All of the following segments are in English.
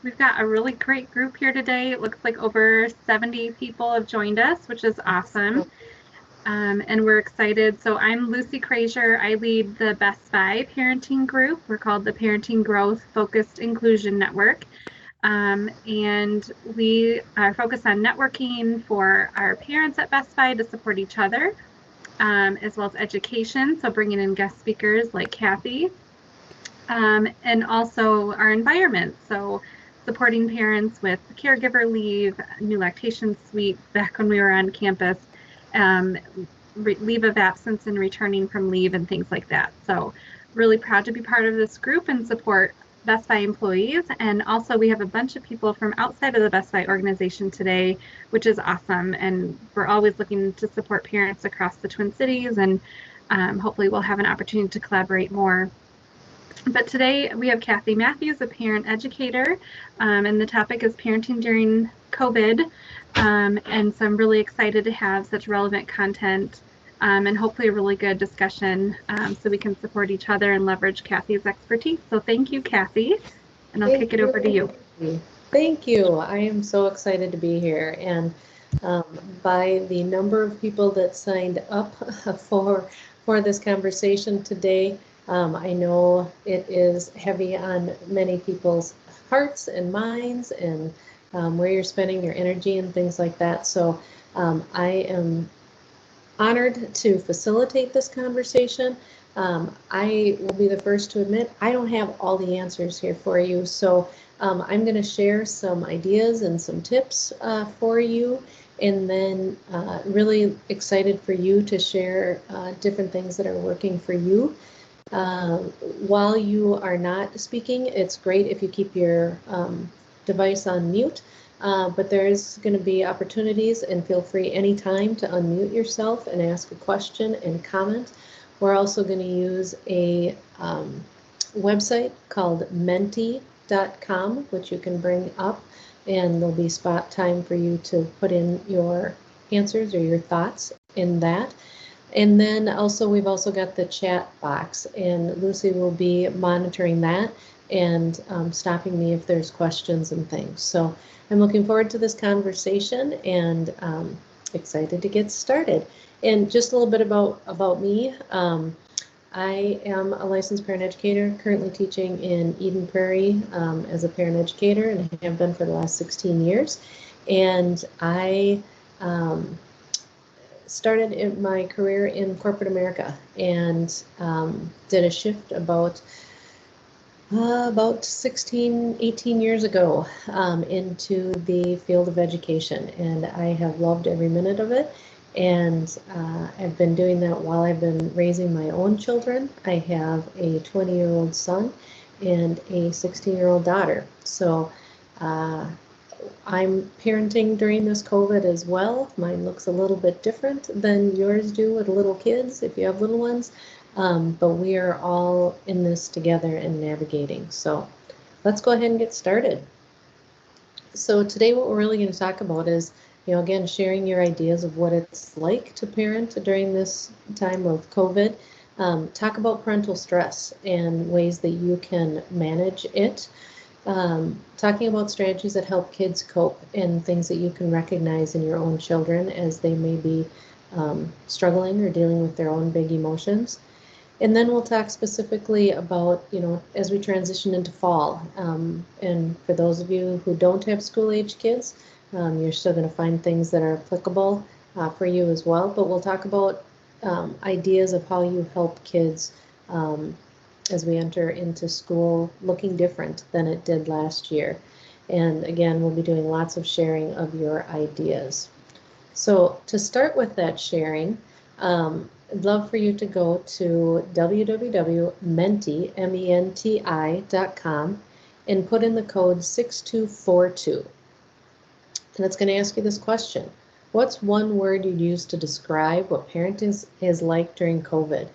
We've got a really great group here today. It looks like over 70 people have joined us, which is awesome. And we're excited. So I'm Lucy Krazier. I lead the Best Buy parenting group. We're called the Parenting Growth Focused Inclusion Network. And we are focused on networking for our parents at Best Buy to support each other, as well as education. So bringing in guest speakers like Kathy, and also our environment. So supporting parents with caregiver leave, new lactation suite back when we were on campus, leave of absence and returning from leave and things like that. So really proud to be part of this group and support Best Buy employees. And also we have a bunch of people from outside of the Best Buy organization today, which is awesome. And we're always looking to support parents across the Twin Cities, and hopefully we'll have an opportunity to collaborate more. But today we have Kathy Matthews, a parent educator, and the topic is parenting during COVID. And so I'm really excited to have such relevant content, and hopefully a really good discussion, so we can support each other and leverage Kathy's expertise. So thank you, Kathy, and I'll kick it over to you. Thank you. I am so excited to be here. And by the number of people that signed up for this conversation today, I know it is heavy on many people's hearts and minds, and where you're spending your energy and things like that. So I am honored to facilitate this conversation. I will be the first to admit I don't have all the answers here for you. So I'm going to share some ideas and some tips for you, and then really excited for you to share different things that are working for you. While you are not speaking, it's great if you keep your device on mute, but there's going to be opportunities, and feel free anytime to unmute yourself and ask a question and comment. We're also going to use a website called menti.com, which you can bring up, and there'll be spot time for you to put in your answers or your thoughts in that. And then also, we've also got the chat box, and Lucy will be monitoring that and stopping me if there's questions and things. So I'm looking forward to this conversation, and excited to get started. And just a little bit about me. I am a licensed parent educator, currently teaching in Eden Prairie as a parent educator, and I have been for the last 16 years. And I started in my career in corporate America, and did a shift about 16, 18 years ago into the field of education, and I have loved every minute of it. And I've been doing that while I've been raising my own children. I have a 20-year-old son and a 16-year-old daughter. So I'm parenting during this COVID as well. Mine looks a little bit different than yours do with little kids, if you have little ones. But we are all in this together and navigating. So let's go ahead and get started. So today what we're really going to talk about is, again, sharing your ideas of what it's like to parent during this time of COVID. Talk about parental stress and ways that you can manage it. Talking about strategies that help kids cope, and things that you can recognize in your own children as they may be struggling or dealing with their own big emotions. And then we'll talk specifically about, as we transition into fall. And for those of you who don't have school-age kids, you're still going to find things that are applicable for you as well. But we'll talk about ideas of how you help kids as we enter into school looking different than it did last year. And again, we'll be doing lots of sharing of your ideas. So to start with that sharing, I'd love for you to go to www.menti.com and put in the code 6242. And it's going to ask you this question. What's one word you'd use to describe what parenting is like during COVID?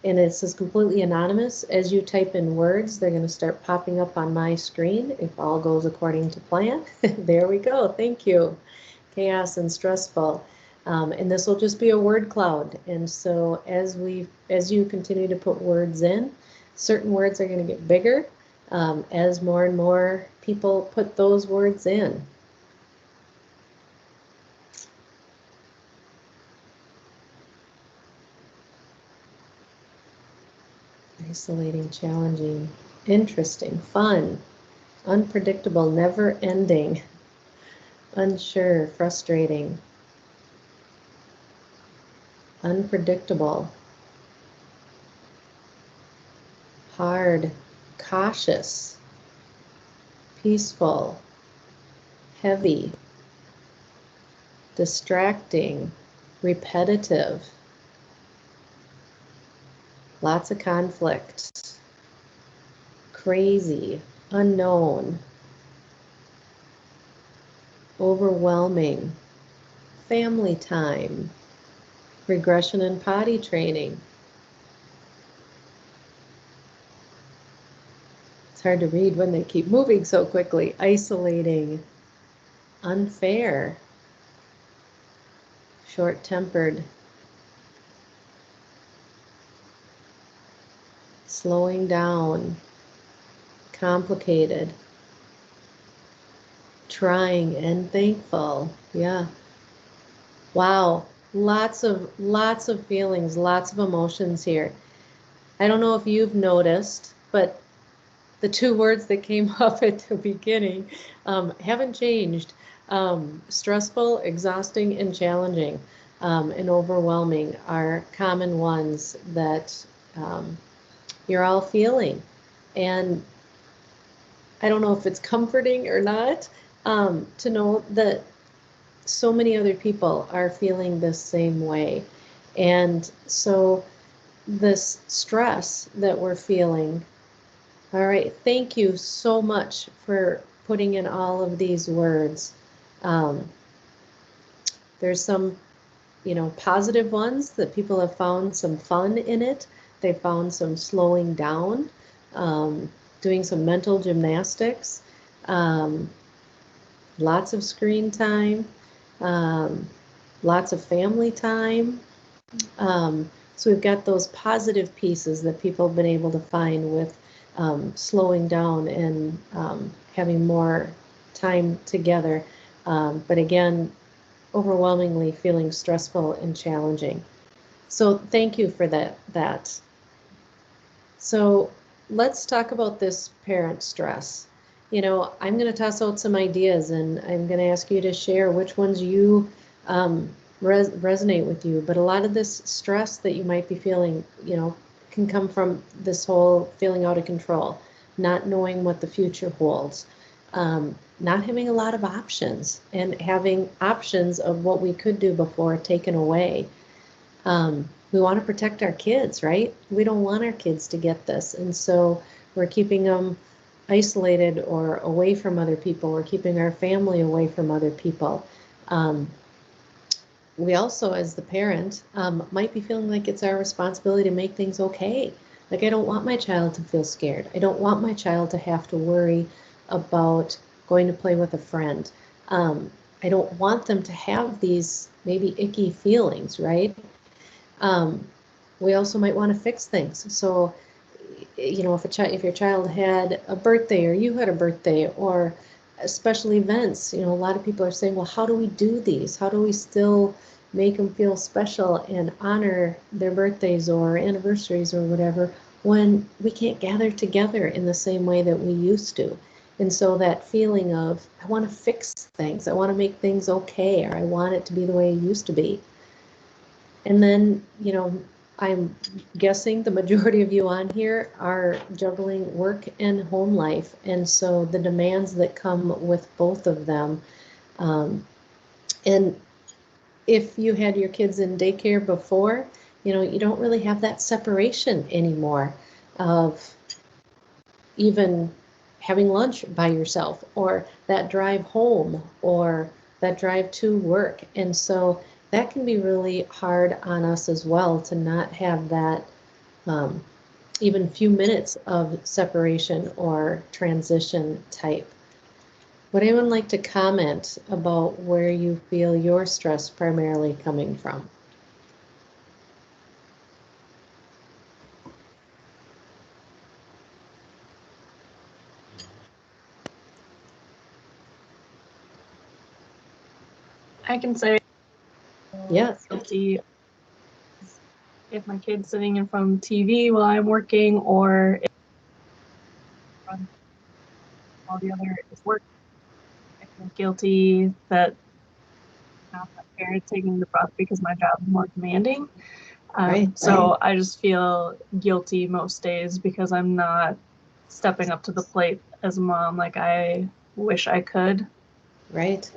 And it says completely anonymous. As you type in words, they're going to start popping up on my screen if all goes according to plan. There we go. Thank you. Chaos and stressful. And this will just be a word cloud. And so as you continue to put words in, certain words are going to get bigger, as more and more people put those words in. Isolating, challenging, interesting, fun, unpredictable, never ending, unsure, frustrating, unpredictable, hard, cautious, peaceful, heavy, distracting, repetitive, lots of conflict, crazy, unknown, overwhelming, family time, regression and potty training. It's hard to read when they keep moving so quickly. Isolating, unfair, short-tempered, slowing down, complicated, trying and thankful. Yeah. Wow. Lots of feelings, lots of emotions here. I don't know if you've noticed, but the two words that came up at the beginning haven't changed. Stressful, exhausting, and challenging, and overwhelming are common ones that you're all feeling. And I don't know if it's comforting or not, to know that so many other people are feeling the same way. And so this stress that we're feeling, all right, thank you so much for putting in all of these words. There's some, positive ones that people have found some fun in it. They found some slowing down, doing some mental gymnastics, lots of screen time, lots of family time. So we've got those positive pieces that people have been able to find with slowing down and having more time together. But again, overwhelmingly feeling stressful and challenging. So thank you for that. So let's talk about this parent stress. I'm going to toss out some ideas, and I'm going to ask you to share which ones you resonate with you. But a lot of this stress that you might be feeling, can come from this whole feeling out of control, not knowing what the future holds, not having a lot of options, and having options of what we could do before taken away. We want to protect our kids, right? We don't want our kids to get this. And so we're keeping them isolated or away from other people. We're keeping our family away from other people. We also, as the parent, might be feeling like it's our responsibility to make things okay. Like, I don't want my child to feel scared. I don't want my child to have to worry about going to play with a friend. I don't want them to have these maybe icky feelings, right? We also might want to fix things. So, if your child had a birthday, or you had a birthday, or special events, a lot of people are saying, well, how do we do these? How do we still make them feel special and honor their birthdays or anniversaries or whatever, when we can't gather together in the same way that we used to? And so that feeling of, I want to fix things, I want to make things okay, or I want it to be the way it used to be. And then, I'm guessing the majority of you on here are juggling work and home life. And so the demands that come with both of them. And if you had your kids in daycare before, you don't really have that separation anymore of even having lunch by yourself, or that drive home, or that drive to work. And so that can be really hard on us as well, to not have that even few minutes of separation or transition type. Would anyone like to comment about where you feel your stress primarily coming from? I can say Yes. guilty if my kid's sitting in front of the TV while I'm working, or if all the other is working. I feel guilty that I'm not that parent taking the brunt because my job is more demanding. So I just feel guilty most days because I'm not stepping up to the plate as a mom like I wish I could. Right.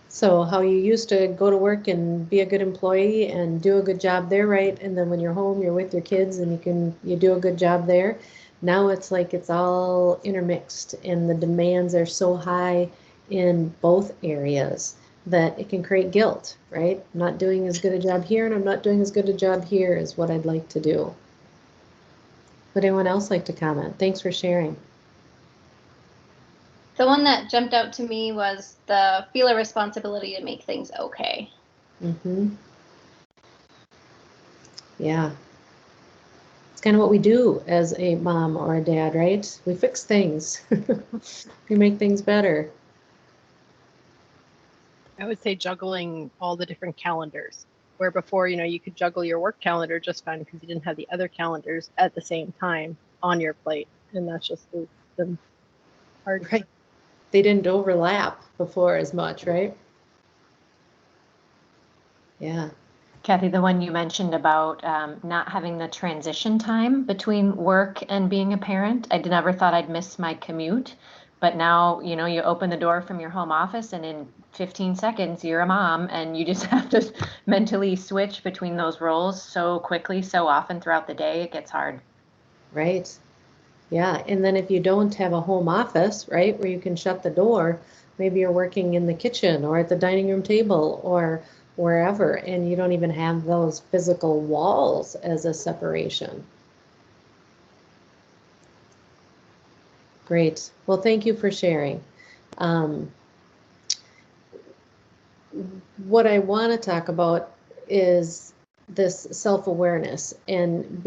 So how you used to go to work and be a good employee and do a good job there, right? And then when you're home, you're with your kids and you do a good job there. Now it's like it's all intermixed and the demands are so high in both areas that it can create guilt, right? I'm not doing as good a job here and I'm not doing as good a job here as what I'd like to do. Would anyone else like to comment? Thanks for sharing. The one that jumped out to me was the feel a responsibility to make things okay. Mm-hmm. Yeah. It's kind of what we do as a mom or a dad, right? We fix things. We make things better. I would say juggling all the different calendars, where before, you could juggle your work calendar just fine because you didn't have the other calendars at the same time on your plate. And that's just the hard. Right. They didn't overlap before as much, right? Yeah. Kathy, the one you mentioned about not having the transition time between work and being a parent, I never thought I'd miss my commute. But now, you open the door from your home office and in 15 seconds, you're a mom and you just have to mentally switch between those roles so quickly, so often throughout the day, it gets hard. Right. Yeah. And then if you don't have a home office, right, where you can shut the door, maybe you're working in the kitchen or at the dining room table or wherever, and you don't even have those physical walls as a separation. Great. Well, thank you for sharing. What I want to talk about is this self-awareness and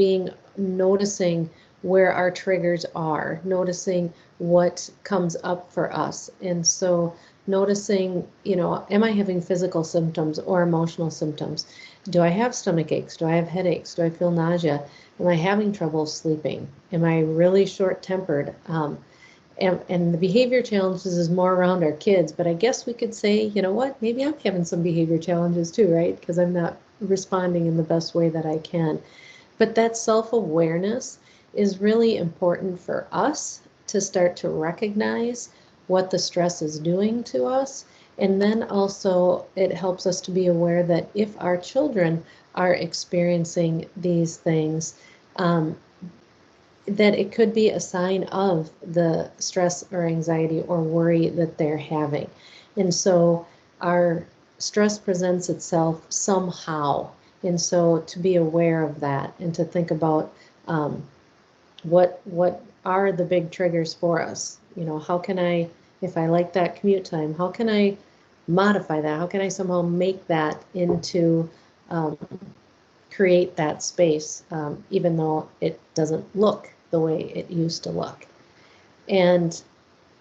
noticing where our triggers are, noticing what comes up for us. And so noticing, am I having physical symptoms or emotional symptoms? Do I have stomach aches? Do I have headaches? Do I feel nausea? Am I having trouble sleeping? Am I really short-tempered? And the behavior challenges is more around our kids, but I guess we could say, you know what, maybe I'm having some behavior challenges too, right? Because I'm not responding in the best way that I can. But that self-awareness is really important for us to start to recognize what the stress is doing to us. And then also it helps us to be aware that if our children are experiencing these things, that it could be a sign of the stress or anxiety or worry that they're having. And so our stress presents itself somehow. And so to be aware of that and to think about what are the big triggers for us? How can I, if I like that commute time, how can I modify that? How can I somehow make that into create that space, even though it doesn't look the way it used to look. And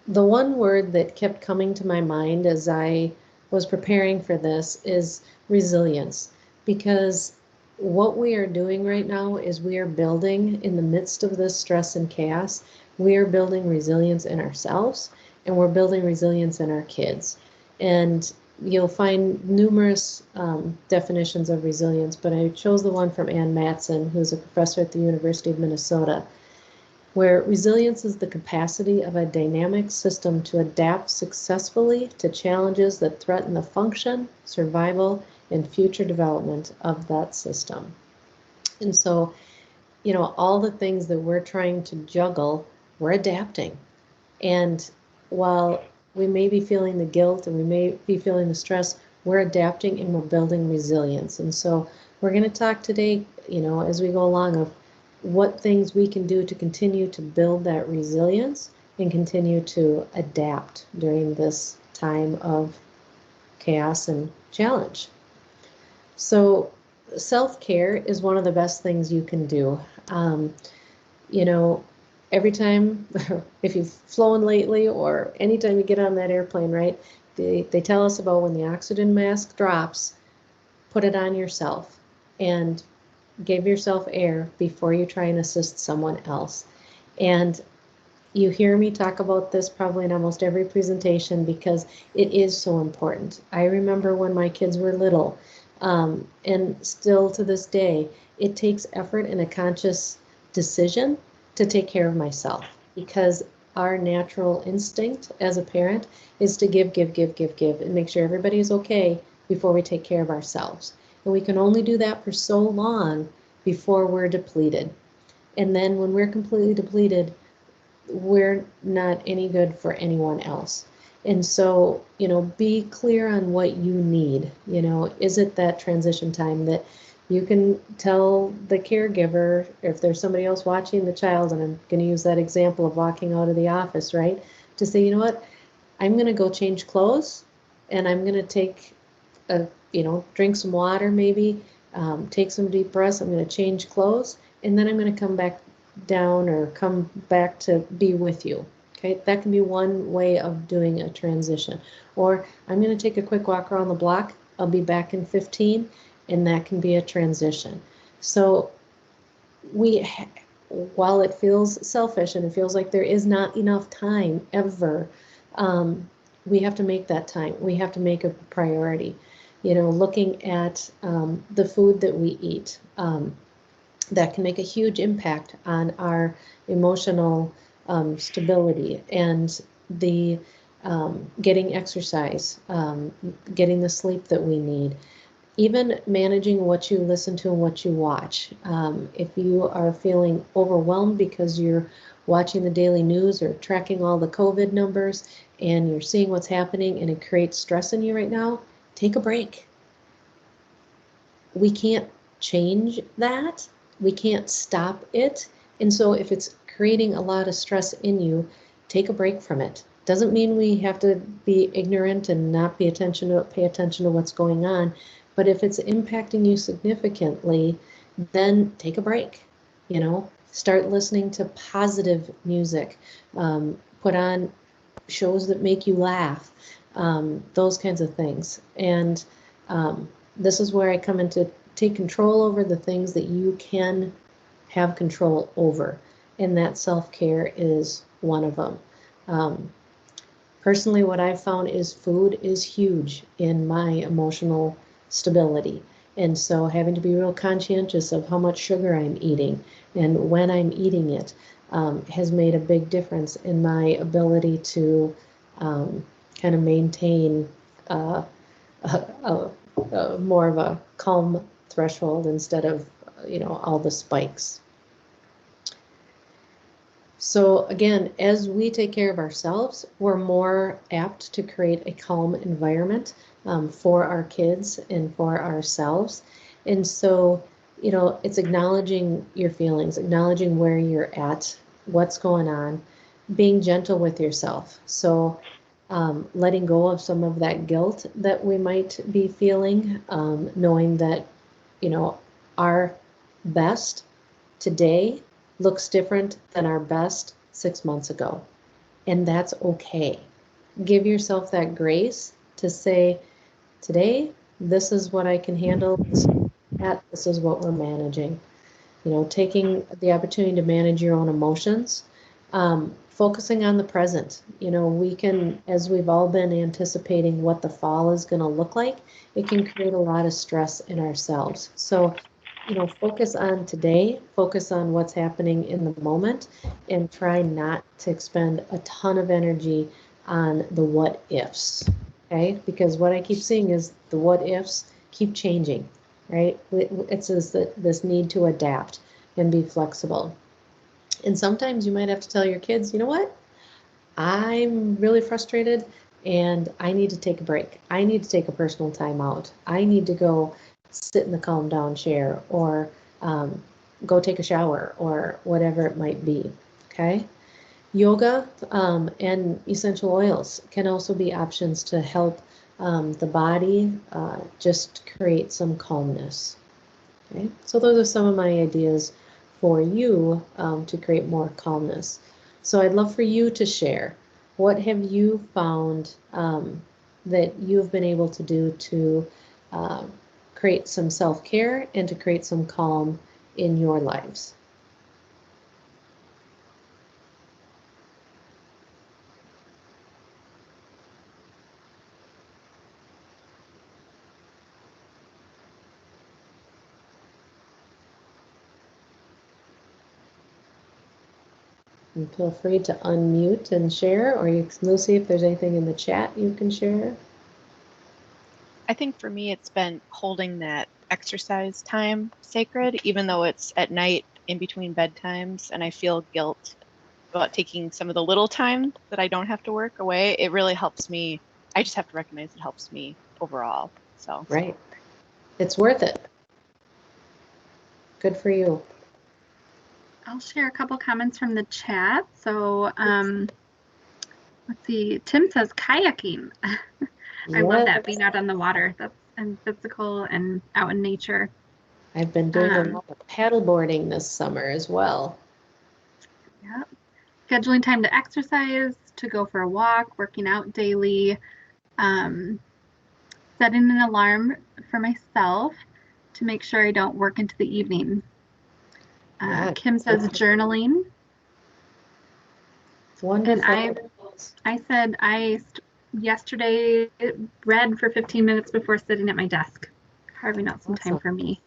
the one word that kept coming to my mind as I was preparing for this is resilience, because what we are doing right now is we are building, in the midst of this stress and chaos, we are building resilience in ourselves and we're building resilience in our kids. And you'll find numerous definitions of resilience, but I chose the one from Ann Matson, who's a professor at the University of Minnesota, where resilience is the capacity of a dynamic system to adapt successfully to challenges that threaten the function, survival, and future development of that system. And so, all the things that we're trying to juggle, we're adapting. And while we may be feeling the guilt and we may be feeling the stress, we're adapting and we're building resilience. And so we're going to talk today, as we go along, of what things we can do to continue to build that resilience and continue to adapt during this time of chaos and challenge. So self-care is one of the best things you can do. Every time, if you've flown lately or anytime you get on that airplane, right, They tell us about when the oxygen mask drops, put it on yourself and give yourself air before you try and assist someone else. And you hear me talk about this probably in almost every presentation because it is so important. I remember when my kids were little, and still to this day, it takes effort and a conscious decision to take care of myself, because our natural instinct as a parent is to give, and make sure everybody is okay before we take care of ourselves. And we can only do that for so long before we're depleted. And then when we're completely depleted, we're not any good for anyone else. And so, be clear on what you need. Is it that transition time that you can tell the caregiver, if there's somebody else watching the child, and I'm going to use that example of walking out of the office, right? To say, you know what, I'm going to go change clothes, and I'm going to take drink some water maybe, take some deep breaths, I'm going to change clothes, and then I'm going to come back down or come back to be with you. Okay, that can be one way of doing a transition. Or I'm going to take a quick walk around the block, I'll be back in 15, and that can be a transition. So while it feels selfish and it feels like there is not enough time ever, we have to make that time. We have to make a priority. Looking at the food that we eat, that can make a huge impact on our emotional stability, and the getting exercise, getting the sleep that we need, even managing what you listen to and what you watch. If you are feeling overwhelmed because you're watching the daily news or tracking all the COVID numbers and you're seeing what's happening and it creates stress in you right now, take a break. We can't change that. We can't stop it. And so if it's creating a lot of stress in you, take a break from it. Doesn't mean we have to be ignorant and not pay attention to what's going on. But if it's impacting you significantly, then take a break. Start listening to positive music. Put on shows that make you laugh. Those kinds of things. And this is where I come in to take control over the things that you can have control over. And that self-care is one of them. Personally, what I've found is food is huge in my emotional stability. And so having to be real conscientious of how much sugar I'm eating and when I'm eating it has made a big difference in my ability to kind of maintain more of a calm threshold instead of, all the spikes. So again, as we take care of ourselves, we're more apt to create a calm environment for our kids and for ourselves. And so, it's acknowledging your feelings, acknowledging where you're at, what's going on, being gentle with yourself. So letting go of some of that guilt that we might be feeling, knowing that, our best today looks different than our best 6 months ago. And that's okay. Give yourself that grace to say, today, this is what I can handle. This is what we're managing. Taking the opportunity to manage your own emotions, focusing on the present. We can, as we've all been anticipating what the fall is going to look like, it can create a lot of stress in ourselves. So, focus on today, focus on what's happening in the moment, and try not to expend a ton of energy on the what ifs, okay? Because what I keep seeing is the what ifs keep changing, right? It's this need to adapt and be flexible. And sometimes you might have to tell your kids, you know what? I'm really frustrated and I need to take a break. I need to take a personal time out. I need to go sit in the calm down chair or go take a shower or whatever it might be, okay? Yoga and essential oils can also be options to help the body just create some calmness, okay? So those are some of my ideas for you to create more calmness. So I'd love for you to share. What have you found that you've been able to do to create some self-care and to create some calm in your lives? And feel free to unmute and share, or Lucy, if there's anything in the chat you can share. I think for me, it's been holding that exercise time sacred, even though it's at night in between bedtimes, and I feel guilt about taking some of the little time that I don't have to work away. It really helps me. I just have to recognize it helps me overall. So right, it's worth it. Good for you. I'll share a couple comments from the chat. So let's see. Tim says kayaking. I love that, being out on the water. That's and physical and out in nature. I've been doing a lot of paddleboarding this summer as well. Yeah. Scheduling time to exercise, to go for a walk, working out daily, setting an alarm for myself to make sure I don't work into the evening. Kim says journaling. Wonderful. And I said yesterday read for 15 minutes before sitting at my desk, carving out some time for me.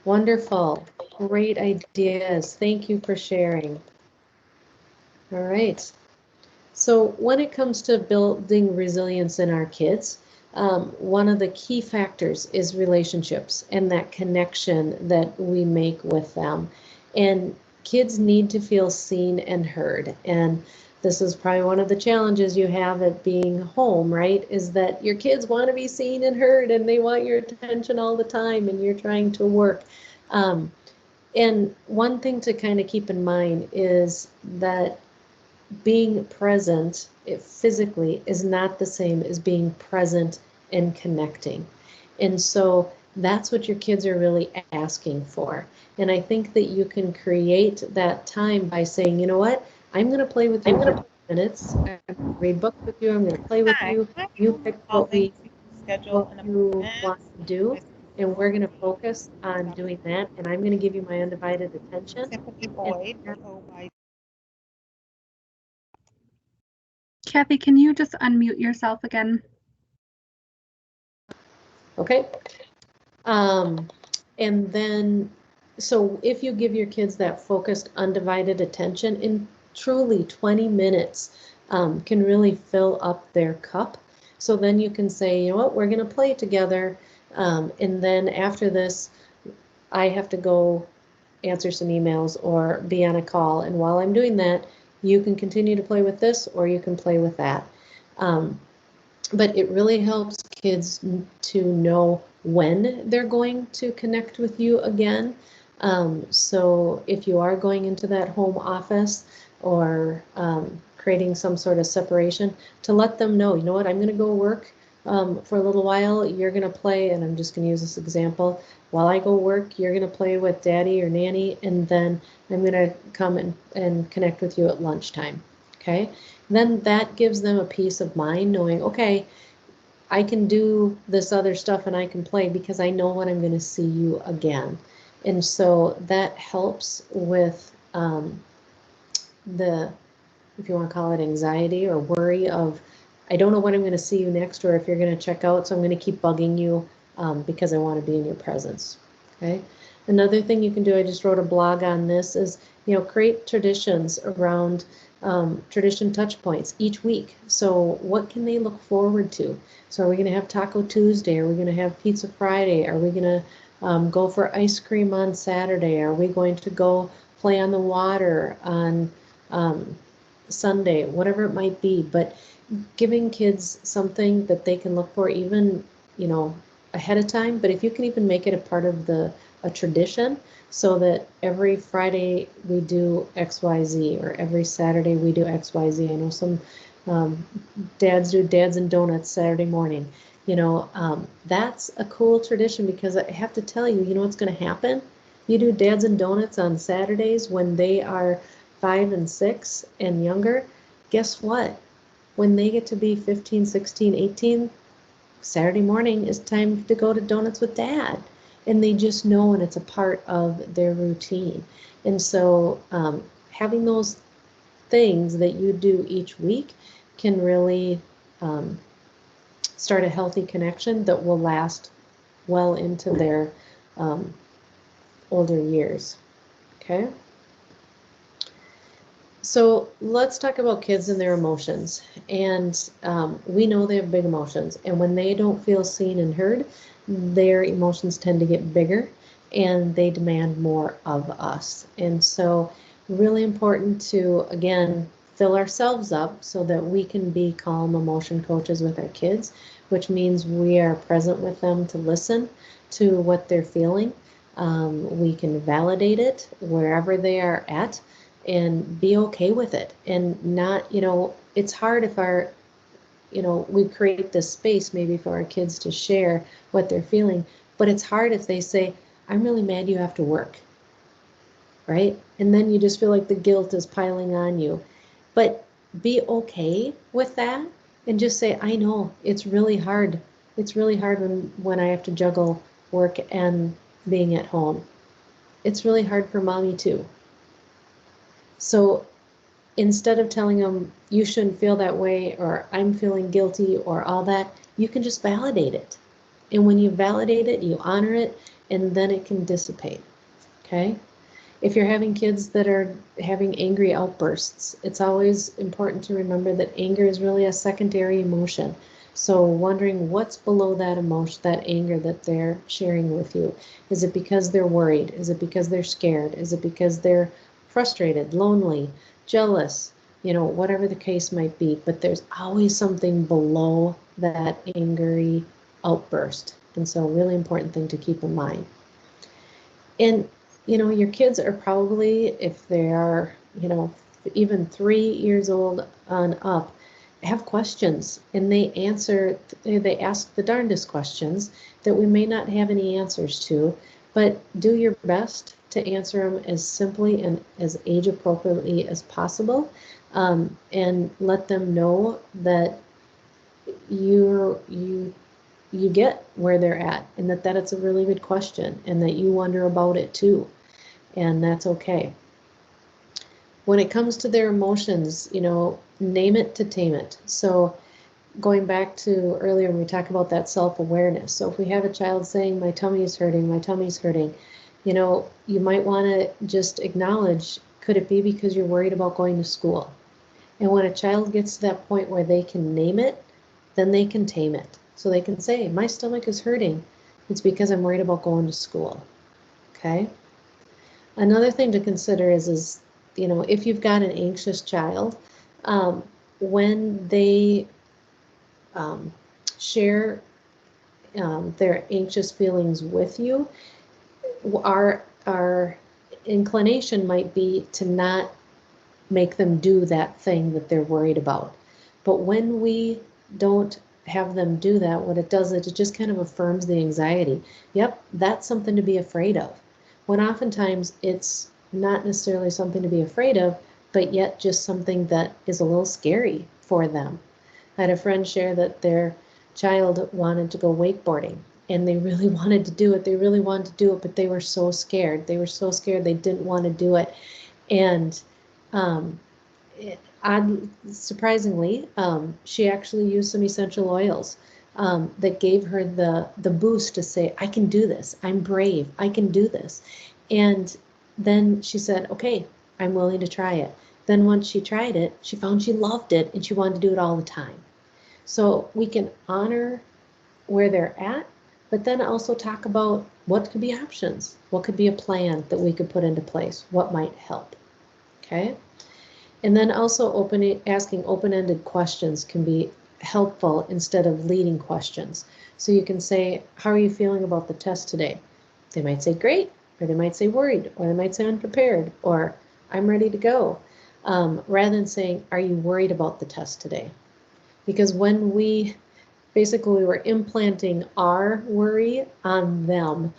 Wonderful. Great ideas. Thank you for sharing. All right. So when it comes to building resilience in our kids, one of the key factors is relationships and that connection that we make with them. And kids need to feel seen and heard. And this is probably one of the challenges you have at being home, right? Is that your kids want to be seen and heard and they want your attention all the time and you're trying to work. And one thing to kind of keep in mind is that being present physically is not the same as being present and connecting. And so that's what your kids are really asking for. And I think that you can create that time by saying, you know what, I'm going to play with you for 10 minutes. I'm going to read books with you. I'm going to play with you. You pick what you want to do. And we're going to focus on doing that. And I'm going to give you my undivided attention. Kathy, can you just unmute yourself again? Okay. And then, so if you give your kids that focused, undivided attention, in truly 20 minutes can really fill up their cup. So then you can say, you know what, we're going to play together. And then after this, I have to go answer some emails or be on a call. And while I'm doing that, you can continue to play with this or you can play with that. But it really helps kids to know when they're going to connect with you again. So if you are going into that home office or creating some sort of separation, to let them know, you know what, I'm going to go work for a little while, you're going to play, and I'm just going to use this example. While I go work, you're going to play with daddy or nanny, and then I'm going to come and connect with you at lunchtime. Okay, then that gives them a peace of mind knowing, okay, I can do this other stuff and I can play because I know when I'm going to see you again. And so that helps with if you want to call it anxiety or worry of, I don't know when I'm going to see you next or if you're going to check out, so I'm going to keep bugging you because I want to be in your presence. Okay. Another thing you can do, I just wrote a blog on this, is, create traditions around tradition touch points each week. So what can they look forward to? So are we going to have Taco Tuesday? Are we going to have Pizza Friday? Are we going to go for ice cream on Saturday? Are we going to go play on the water on Sunday? Whatever it might be, but giving kids something that they can look for, even ahead of time. But if you can even make it a part of a tradition, so that every Friday we do XYZ or every Saturday we do XYZ. I know some dads do dads and donuts Saturday morning. That's a cool tradition, because I have to tell you, what's going to happen? You do dads and donuts on Saturdays when they are 5 and 6 and younger. Guess what? when they get to be 15, 16, 18, Saturday morning is time to go to Donuts with Dad. And they just know, and it's a part of their routine. And so having those things that you do each week can really start a healthy connection that will last well into their older years. Okay? So let's talk about kids and their emotions. And we know they have big emotions. And when they don't feel seen and heard, their emotions tend to get bigger and they demand more of us. And so really important to, again, fill ourselves up so that we can be calm emotion coaches with our kids, which means we are present with them to listen to what they're feeling. We can validate it wherever they are at and be okay with it, and not, it's hard if our, we create this space maybe for our kids to share what they're feeling, but it's hard if they say, I'm really mad you have to work, right? And then you just feel like the guilt is piling on you. But be okay with that and just say, I know it's really hard. It's really hard when I have to juggle work and being at home. It's really hard for mommy too. So instead of telling them you shouldn't feel that way or I'm feeling guilty or all that, you can just validate it. And when you validate it, you honor it, and then it can dissipate. Okay? If you're having kids that are having angry outbursts, it's always important to remember that anger is really a secondary emotion. So wondering what's below that emotion, that anger that they're sharing with you. Is it because they're worried? Is it because they're scared? Is it because they're frustrated, lonely, jealous, whatever the case might be, but there's always something below that angry outburst. And so really important thing to keep in mind. And, your kids are probably, if they are, even 3 years old on up, have questions, and they ask the darndest questions that we may not have any answers to, but do your best to answer them as simply and as age appropriately as possible, and let them know that you get where they're at, and that it's a really good question, and that you wonder about it too, and that's okay. When it comes to their emotions, name it to tame it. So going back to earlier when we talked about that self-awareness. So if we have a child saying, my tummy is hurting, you might want to just acknowledge, could it be because you're worried about going to school? And when a child gets to that point where they can name it, then they can tame it. So they can say, my stomach is hurting. It's because I'm worried about going to school. Okay? Another thing to consider is if you've got an anxious child, when they share their anxious feelings with you, our inclination might be to not make them do that thing that they're worried about. But when we don't have them do that, what it does is it just kind of affirms the anxiety. Yep, that's something to be afraid of. When oftentimes it's not necessarily something to be afraid of, but yet just something that is a little scary for them. I had a friend share that their child wanted to go wakeboarding, and they really wanted to do it. They really wanted to do it, but they were so scared. They were so scared they didn't want to do it. And surprisingly, she actually used some essential oils that gave her the boost to say, I can do this. I'm brave. I can do this. And then she said, okay, I'm willing to try it. Then once she tried it, she found she loved it and she wanted to do it all the time. So we can honor where they're at, but then also talk about what could be options. What could be a plan that we could put into place? What might help? Okay? And then also asking open-ended questions can be helpful instead of leading questions. So you can say, how are you feeling about the test today? They might say great, or they might say worried, or they might say unprepared, or I'm ready to go. Rather than saying, are you worried about the test today? Because when we're implanting our worry on them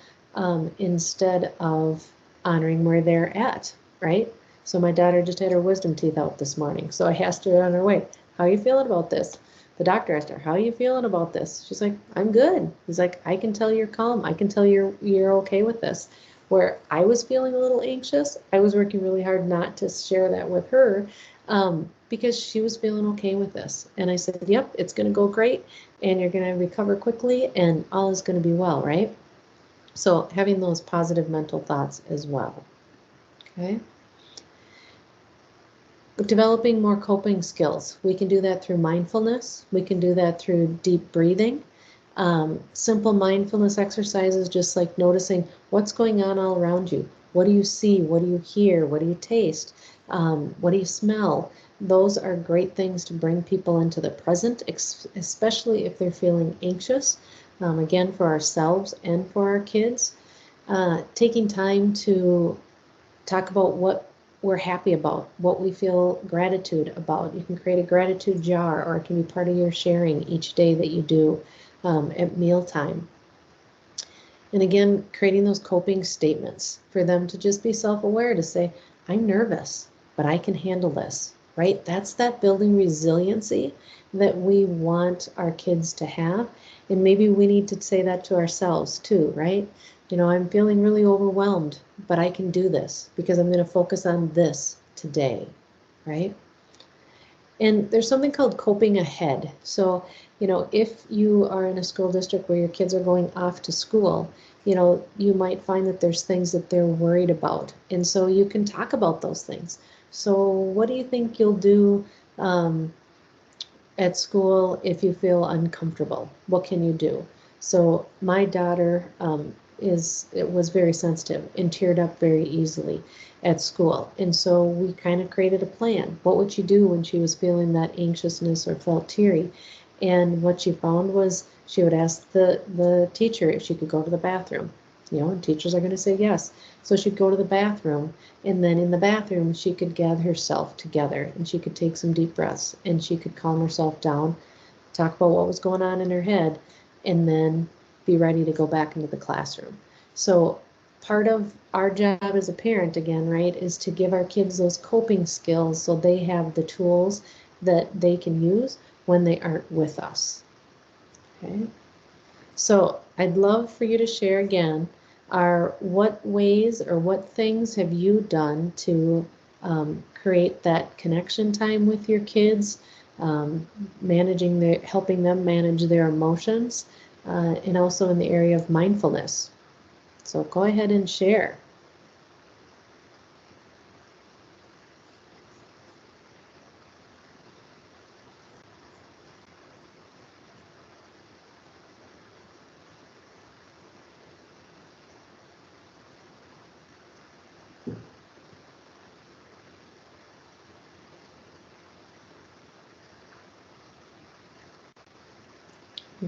instead of honoring where they're at, right? So my daughter just had her wisdom teeth out this morning. So I asked her on her way, how are you feeling about this? The doctor asked her, how are you feeling about this? She's like, I'm good. He's like, I can tell you're calm. I can tell you're okay with this. Where I was feeling a little anxious, I was working really hard not to share that with her, because she was feeling okay with this. And I said, yep, it's going to go great, and you're going to recover quickly, and all is going to be well, right? So having those positive mental thoughts as well. Okay. Developing more coping skills. We can do that through mindfulness. We can do that through deep breathing. Simple mindfulness exercises, just like noticing what's going on all around you. What do you see? What do you hear? What do you taste? What do you smell? Those are great things to bring people into the present, especially if they're feeling anxious, again, for ourselves and for our kids. Taking time to talk about what we're happy about, what we feel gratitude about. You can create a gratitude jar, or it can be part of your sharing each day that you do at mealtime. And again, creating those coping statements for them to just be self-aware, to say, I'm nervous, but I can handle this, right? That's that building resiliency that we want our kids to have. And maybe we need to say that to ourselves too, right? You know, I'm feeling really overwhelmed, but I can do this because I'm going to focus on this today, right? And there's something called coping ahead. So, you know, if you are in a school district where your kids are going off to school, you know, you might find that there's things that they're worried about. And so you can talk about those things. So what do you think you'll do at school if you feel uncomfortable? What can you do? So my daughter was very sensitive and teared up very easily at school. And so we kind of created a plan. What would she do when she was feeling that anxiousness or felt teary? And what she found was she would ask the teacher if she could go to the bathroom. You know, and teachers are going to say yes. So she'd go to the bathroom, and then in the bathroom she could gather herself together, and she could take some deep breaths, and she could calm herself down, talk about what was going on in her head, and then be ready to go back into the classroom. So part of our job as a parent, again, right, is to give our kids those coping skills so they have the tools that they can use when they aren't with us. Okay. So I'd love for you to share again what ways or what things have you done to create that connection time with your kids, helping them manage their emotions, and also in the area of mindfulness. So go ahead and share.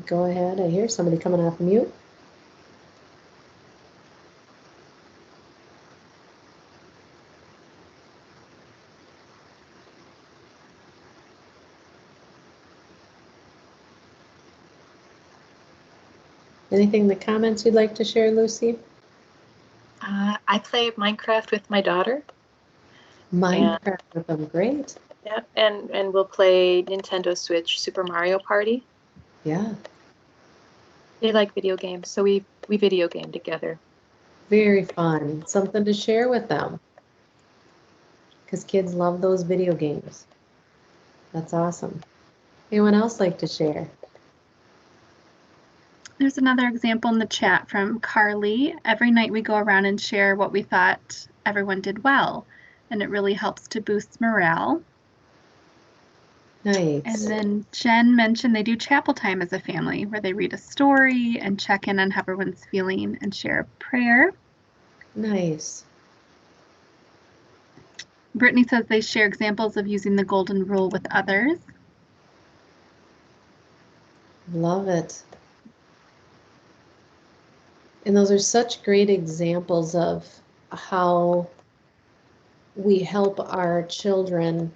Go ahead. I hear somebody coming off mute. Anything in the comments you'd like to share, Lucy? I play Minecraft with my daughter. Minecraft with them, great. Yeah, and we'll play Nintendo Switch Super Mario Party. Yeah. They like video games, so we video game together. Very fun. Something to share with them. Because kids love those video games. That's awesome. Anyone else like to share? There's another example in the chat from Carly. Every night we go around and share what we thought everyone did well, and it really helps to boost morale. Nice. And then Jen mentioned they do chapel time as a family, where they read a story and check in on how everyone's feeling and share a prayer. Nice. Brittany says they share examples of using the golden rule with others. Love it. And those are such great examples of how we help our children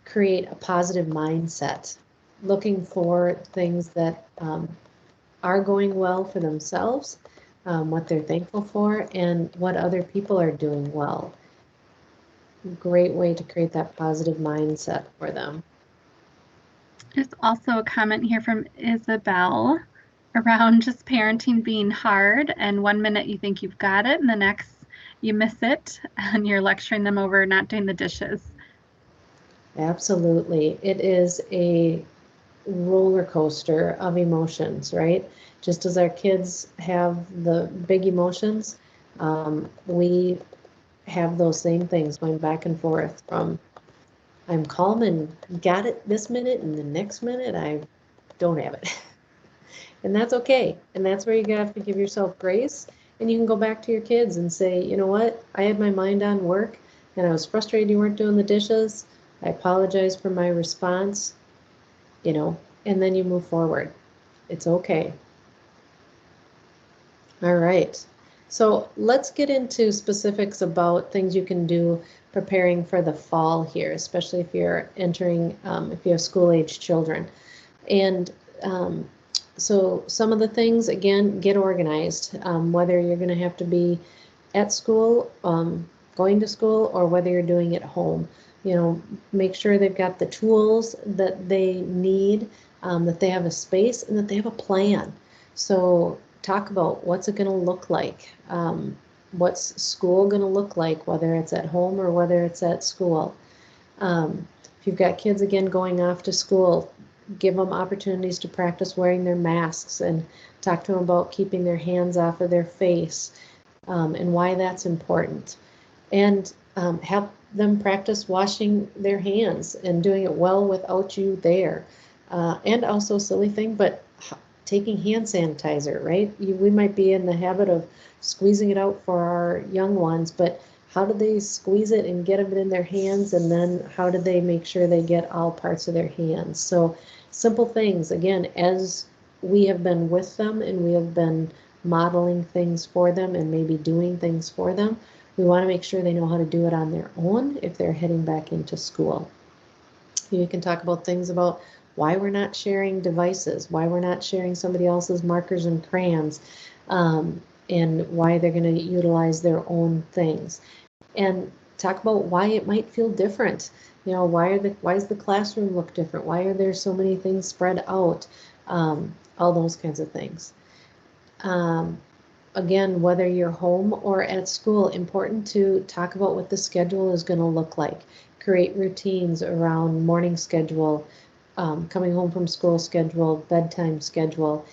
create a positive mindset, looking for things that are going well for themselves, what they're thankful for, and what other people are doing well. Great way to create that positive mindset for them. There's also a comment here from Isabel around just parenting being hard, and one minute you think you've got it and the next you miss it and you're lecturing them over not doing the dishes. Absolutely. It is a roller coaster of emotions, right? Just as our kids have the big emotions, we have those same things going back and forth from I'm calm and got it this minute, and the next minute I don't have it. And that's okay. And that's where you have to give yourself grace. And you can go back to your kids and say, you know what? I had my mind on work and I was frustrated you weren't doing the dishes. I apologize for my response, and then you move forward. It's okay. All right. So let's get into specifics about things you can do preparing for the fall here, especially if you're entering, if you have school-age children. And so some of the things, again, get organized, whether you're going to have to be at school, going to school, or whether you're doing it at home. Make sure they've got the tools that they need, that they have a space, and that they have a plan. So talk about what's it going to look like. What's school going to look like, whether it's at home or whether it's at school. If you've got kids, again, going off to school, give them opportunities to practice wearing their masks and talk to them about keeping their hands off of their face, and why that's important. And help them practice washing their hands and doing it well without you there. And also, silly thing, but taking hand sanitizer, right? We might be in the habit of squeezing it out for our young ones, but how do they squeeze it and get it in their hands? And then how do they make sure they get all parts of their hands? So simple things, again, as we have been with them and we have been modeling things for them and maybe doing things for them, we want to make sure they know how to do it on their own if they're heading back into school. You can talk about things about why we're not sharing devices, why we're not sharing somebody else's markers and crayons, and why they're going to utilize their own things. And talk about why it might feel different. Why does the classroom look different? Why are there so many things spread out? All those kinds of things. Again, whether you're home or at school, important to talk about what the schedule is going to look like. Create routines around morning schedule, coming home from school schedule, bedtime schedule.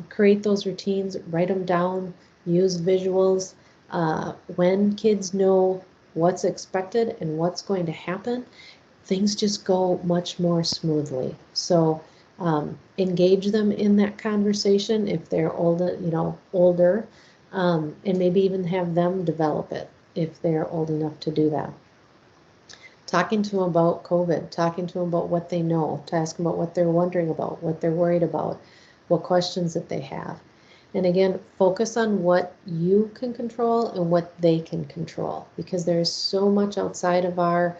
Create those routines, write them down, use visuals. When kids know what's expected and what's going to happen, things just go much more smoothly. So engage them in that conversation if they're older, and maybe even have them develop it if they're old enough to do that. Talking to them about COVID, talking to them about what they know, to ask them about what they're wondering about, what they're worried about, what questions that they have. And again, focus on what you can control and what they can control, because there's so much outside of our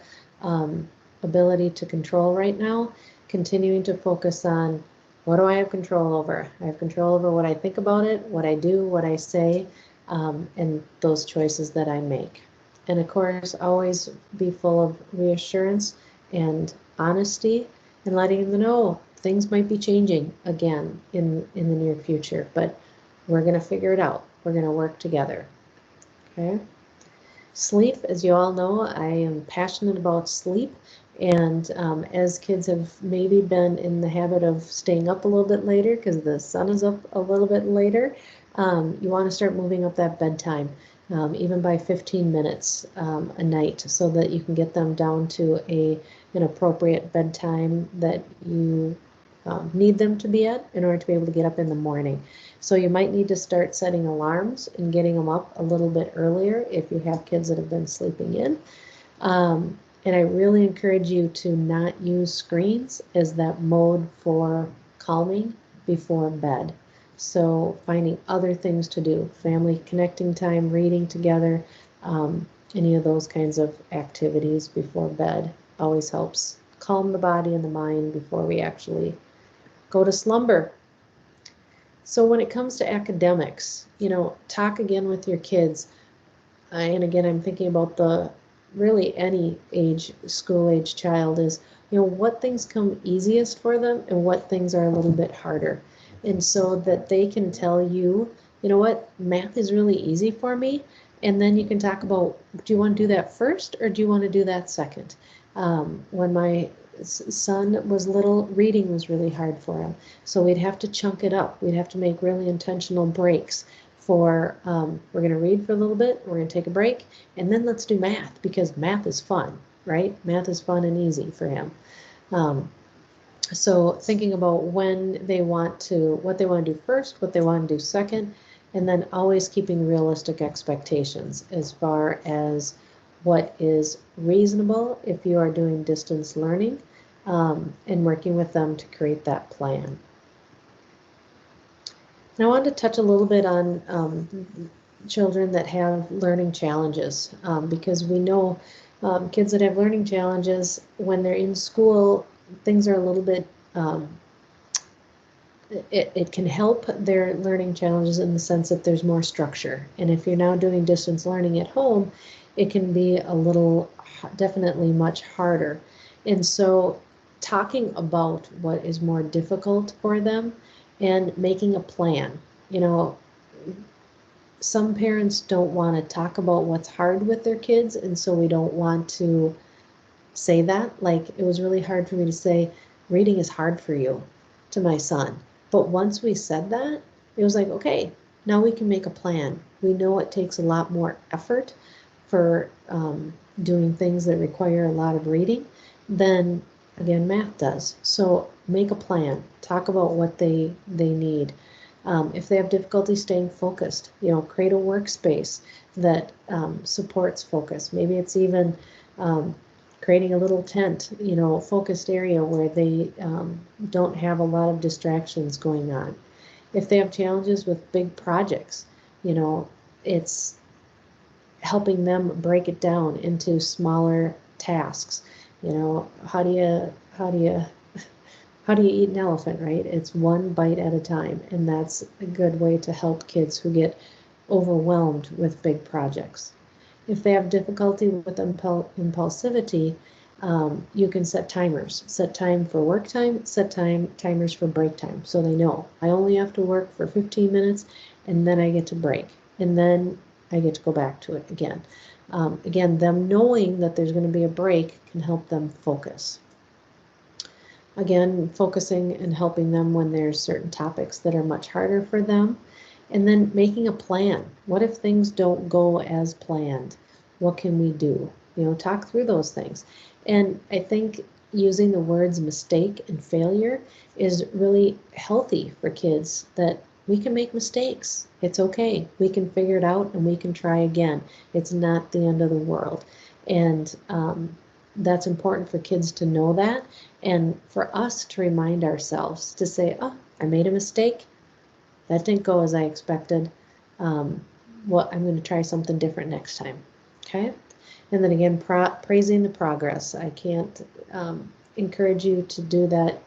ability to control right now. Continuing to focus on, what do I have control over? I have control over what I think about it, what I do, what I say, and those choices that I make. And of course, always be full of reassurance and honesty, and letting them know things might be changing again in the near future, but we're going to figure it out. We're going to work together. Okay. Sleep, as you all know, I am passionate about sleep. And as kids have maybe been in the habit of staying up a little bit later because the sun is up a little bit later, you want to start moving up that bedtime, even by 15 minutes a night, so that you can get them down to an appropriate bedtime that you need them to be at in order to be able to get up in the morning. So you might need to start setting alarms and getting them up a little bit earlier if you have kids that have been sleeping in. And I really encourage you to not use screens as that mode for calming before bed. So finding other things to do, family connecting time, reading together, any of those kinds of activities before bed always helps calm the body and the mind before we actually go to slumber. So when it comes to academics, talk again with your kids. And again, I'm thinking about really any age, school age child, is what things come easiest for them and what things are a little bit harder. And so that they can tell you, what, math is really easy for me. And then you can talk about, do you want to do that first or do you want to do that second? When my son was little, reading was really hard for him. So we'd have to chunk it up. We'd have to make really intentional breaks for, we're going to read for a little bit, we're going to take a break, and then let's do math, because math is fun, right? Math is fun and easy for him. So thinking about what they want to do first, what they want to do second, and then always keeping realistic expectations as far as what is reasonable if you are doing distance learning, and working with them to create that plan. And I wanted to touch a little bit on children that have learning challenges, because we know kids that have learning challenges, when they're in school, things are a little bit, it can help their learning challenges in the sense that there's more structure. And if you're now doing distance learning at home, it can be a little, definitely much harder. And so talking about what is more difficult for them and making a plan. Some parents don't want to talk about what's hard with their kids, and so we don't want to say that. Like, it was really hard for me to say, reading is hard for you, to my son. But once we said that, it was like, okay, now we can make a plan. We know it takes a lot more effort for doing things that require a lot of reading than, again, math does. So make a plan. Talk about what they need. If they have difficulty staying focused, create a workspace that supports focus. Maybe it's even creating a little tent, focused area where they don't have a lot of distractions going on. If they have challenges with big projects, it's helping them break it down into smaller tasks. How do you eat an elephant, right? It's one bite at a time, and that's a good way to help kids who get overwhelmed with big projects. If they have difficulty with impulsivity, you can set timers. Set time for work time, set timers for break time. So they know, I only have to work for 15 minutes, and then I get to break. And then I get to go back to it again. Again, them knowing that there's going to be a break can help them focus. Again, focusing and helping them when there's certain topics that are much harder for them. And then making a plan. What if things don't go as planned? What can we do? Talk through those things. And I think using the words mistake and failure is really healthy for kids, that we can make mistakes. It's okay. We can figure it out and we can try again. It's not the end of the world. And that's important for kids to know that, and for us to remind ourselves to say, oh, I made a mistake. That didn't go as I expected. I'm going to try something different next time. Okay? And then again, praising the progress. I can't encourage you to do that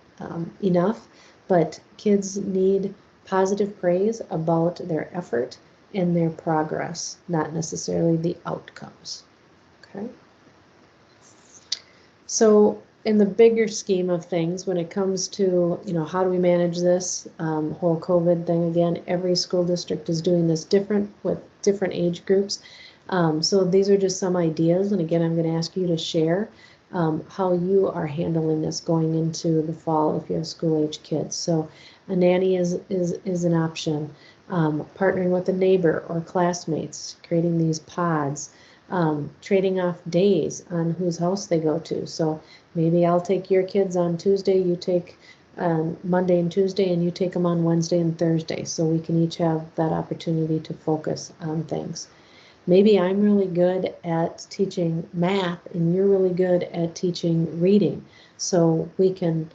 enough, but kids need positive praise about their effort and their progress, not necessarily the outcomes. Okay? So in the bigger scheme of things, when it comes to, how do we manage this whole COVID thing, again, every school district is doing this different with different age groups. So these are just some ideas. And again, I'm going to ask you to share how you are handling this going into the fall if you have school-age kids. So a nanny is an option. Partnering with a neighbor or classmates, creating these pods. Trading off days on whose house they go to. So maybe I'll take your kids on Tuesday, you take Monday and Tuesday, and you take them on Wednesday and Thursday. So we can each have that opportunity to focus on things. Maybe I'm really good at teaching math and you're really good at teaching reading. So we can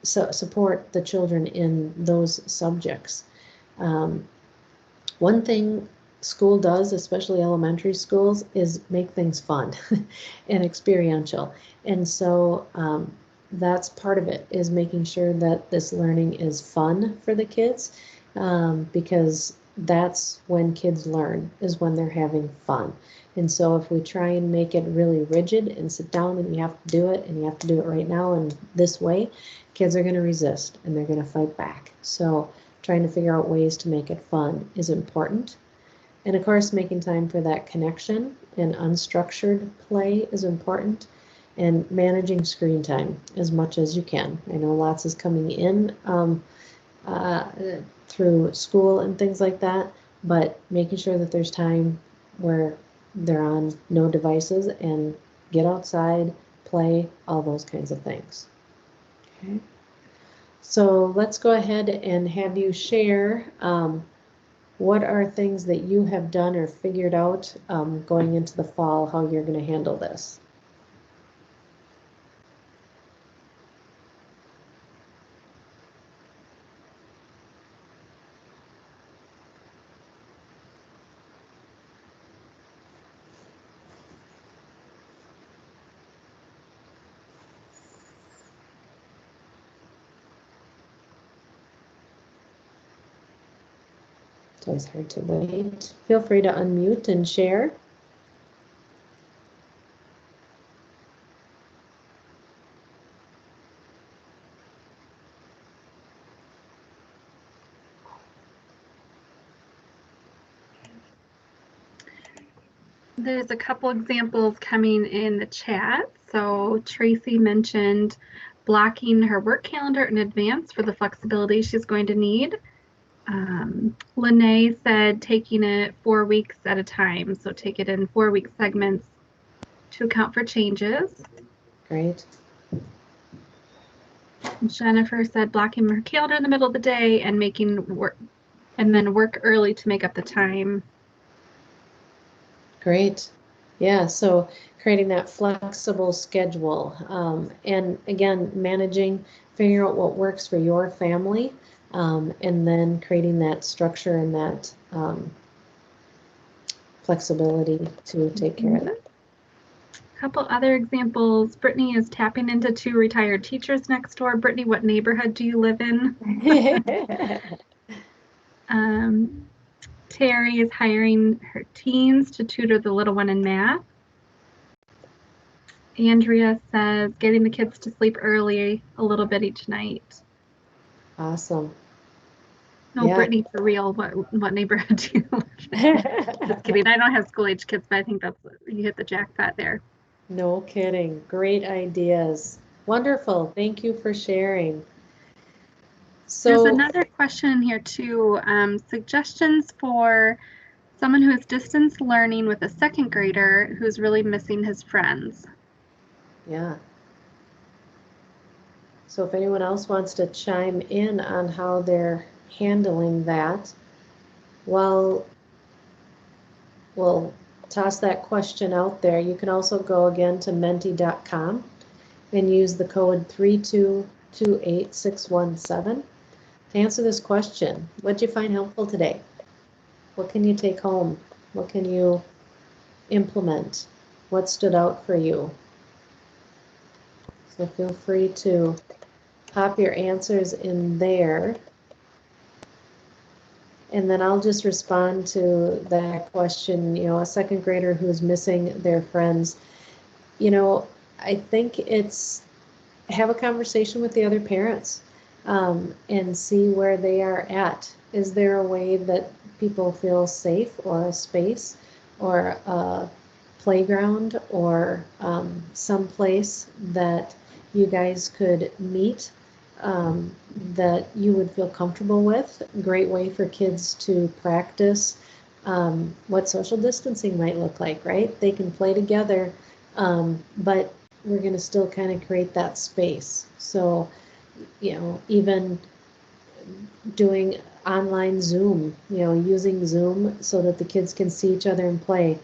support the children in those subjects. One thing school does, especially elementary schools, is make things fun and experiential. And so that's part of it, is making sure that this learning is fun for the kids, because that's when kids learn, is when they're having fun. And so if we try and make it really rigid and sit down and you have to do it and you have to do it right now and this way, kids are going to resist and they're going to fight back. So trying to figure out ways to make it fun is important. And of course, making time for that connection and unstructured play is important. And managing screen time as much as you can. I know lots is coming in through school and things like that, but making sure that there's time where they're on no devices and get outside, play, all those kinds of things. Okay. So let's go ahead and have you share what are things that you have done or figured out going into the fall, how you're going to handle this. It's always hard to wait. Feel free to unmute and share. There's a couple examples coming in the chat. So Tracy mentioned blocking her work calendar in advance for the flexibility she's going to need. Lene said taking it 4 weeks at a time. So take it in 4-week segments to account for changes. Great. Jennifer said blocking her calendar in the middle of the day and making work, and then work early to make up the time. Great. Yeah, so creating that flexible schedule and again, managing, figuring out what works for your family and then creating that structure and that flexibility to take care of that. A couple other examples. Brittany is tapping into 2 retired teachers next door. Brittany, what neighborhood do you live in? Terry is hiring her teens to tutor the little one in math. Andrea says getting the kids to sleep early a little bit each night. Awesome. No, yeah. Brittany, for real, what neighborhood do you live in? Just kidding. I don't have school-age kids, but I think that's, you hit the jackpot there. No kidding. Great ideas. Wonderful. Thank you for sharing. So there's another question here too. Suggestions for someone who is distance learning with a 2nd grader who's really missing his friends. Yeah. So if anyone else wants to chime in on how they're handling that, well, we'll toss that question out there. You can also go again to menti.com and use the code 3228617 to answer this question. What did you find helpful today? What can you take home? What can you implement? What stood out for you? So feel free to pop your answers in there. And then I'll just respond to that question, you know, a 2nd grader who's missing their friends. You know, I think it's have a conversation with the other parents and see where they are at. Is there a way that people feel safe, or a space or a playground or some place that you guys could meet that you would feel comfortable with? Great way for kids to practice what social distancing might look like, right? They can play together, but we're going to still kind of create that space. So, you know, even doing online Zoom, you know, using Zoom so that the kids can see each other and play.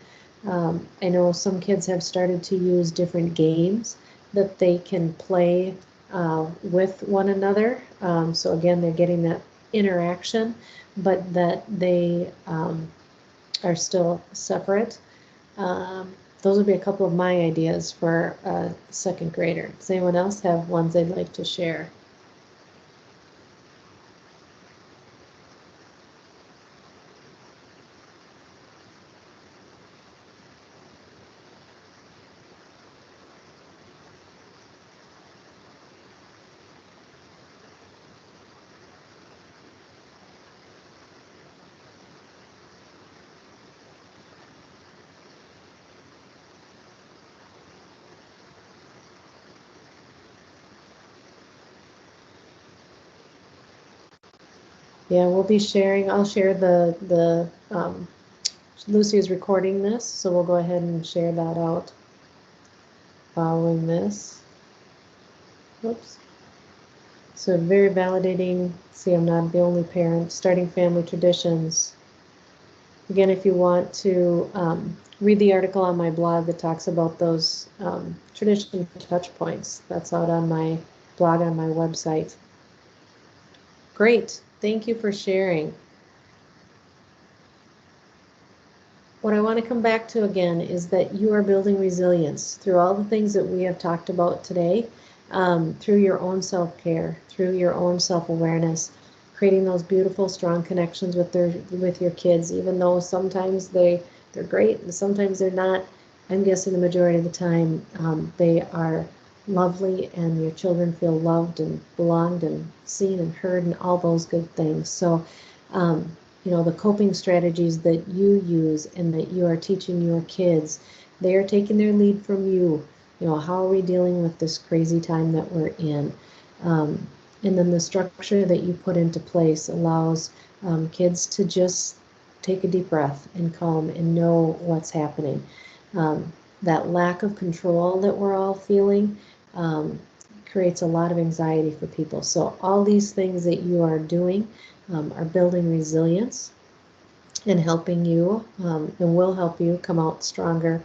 I know some kids have started to use different games that they can play with one another. So again, they're getting that interaction, but that they are still separate. Those would be a couple of my ideas for a 2nd grader. Does anyone else have ones they'd like to share? Yeah, we'll be sharing. I'll share Lucy is recording this, so we'll go ahead and share that out following this. Whoops. So very validating. See, I'm not the only parent. Starting family traditions. Again, if you want to read the article on my blog that talks about those tradition touch points, that's out on my blog on my website. Great. Thank you for sharing. What I want to come back to again is that you are building resilience through all the things that we have talked about today, through your own self-care, through your own self-awareness, creating those beautiful, strong connections with your kids, even though sometimes they're great and sometimes they're not. I'm guessing the majority of the time they are lovely and your children feel loved and belonged and seen and heard and all those good things. So, you know, the coping strategies that you use and that you are teaching your kids, they are taking their lead from you. You know, how are we dealing with this crazy time that we're in? And then the structure that you put into place allows kids to just take a deep breath and calm and know what's happening. That lack of control that we're all feeling creates a lot of anxiety for people. So all these things that you are doing are building resilience and helping you and will help you come out stronger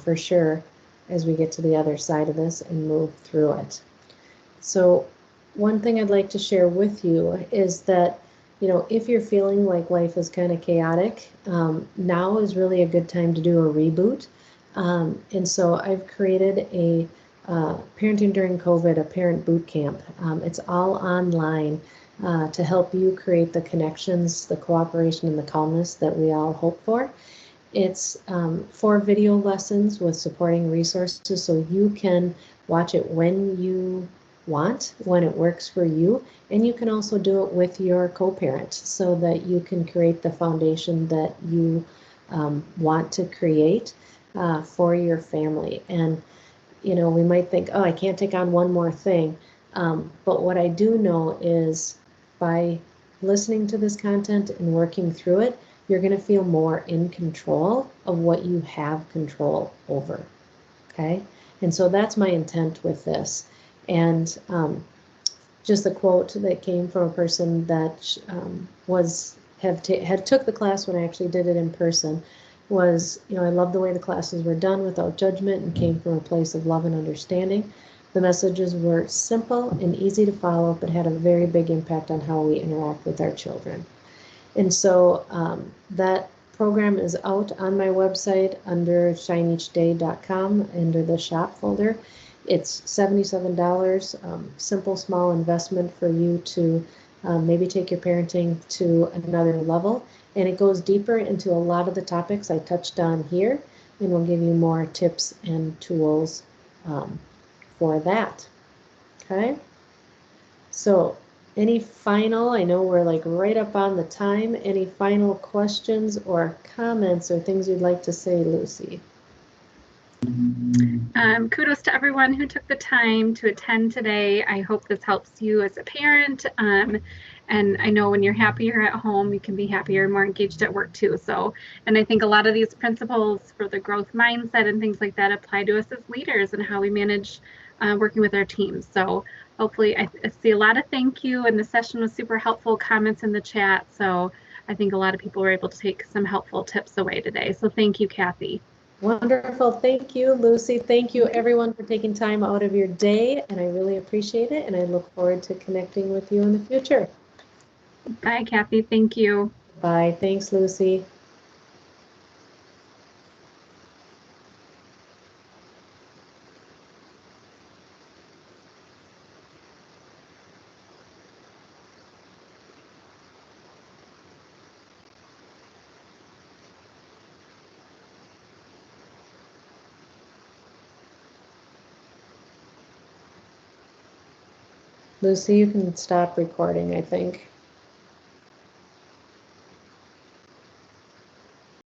for sure as we get to the other side of this and move through it. So one thing I'd like to share with you is that, you know, if you're feeling like life is kind of chaotic, now is really a good time to do a reboot. And so I've created a Parenting During COVID, a parent boot camp. It's all online to help you create the connections, the cooperation, and the calmness that we all hope for. It's 4 video lessons with supporting resources so you can watch it when you want, when it works for you, and you can also do it with your co-parent so that you can create the foundation that you want to create for your family. And you know, we might think, oh, I can't take on one more thing, but what I do know is by listening to this content and working through it, you're going to feel more in control of what you have control over. Okay, and so that's my intent with this. And just a quote that came from a person that had took the class when I actually did it in person was, you know, I love the way the classes were done without judgment and came from a place of love and understanding. The messages were simple and easy to follow, but had a very big impact on how we interact with our children. And so that program is out on my website under shineeachday.com under the shop folder. It's $77, simple, small investment for you to maybe take your parenting to another level. And it goes deeper into a lot of the topics I touched on here, and we'll give you more tips and tools for that. Okay? So any final, I know we're like right up on the time, any final questions or comments or things you'd like to say, Lucy? Kudos to everyone who took the time to attend today. I hope this helps you as a parent. And I know when you're happier at home, you can be happier and more engaged at work too. So, and I think a lot of these principles for the growth mindset and things like that apply to us as leaders and how we manage working with our teams. So hopefully I see a lot of thank you, and the session was super helpful, comments in the chat. So I think a lot of people were able to take some helpful tips away today. So thank you, Kathy. Wonderful. Thank you, Lucy. Thank you, everyone, for taking time out of your day, and I really appreciate it, and I look forward to connecting with you in the future. Bye, Kathy. Thank you. Bye. Thanks, Lucy. Lucy, you can stop recording, I think.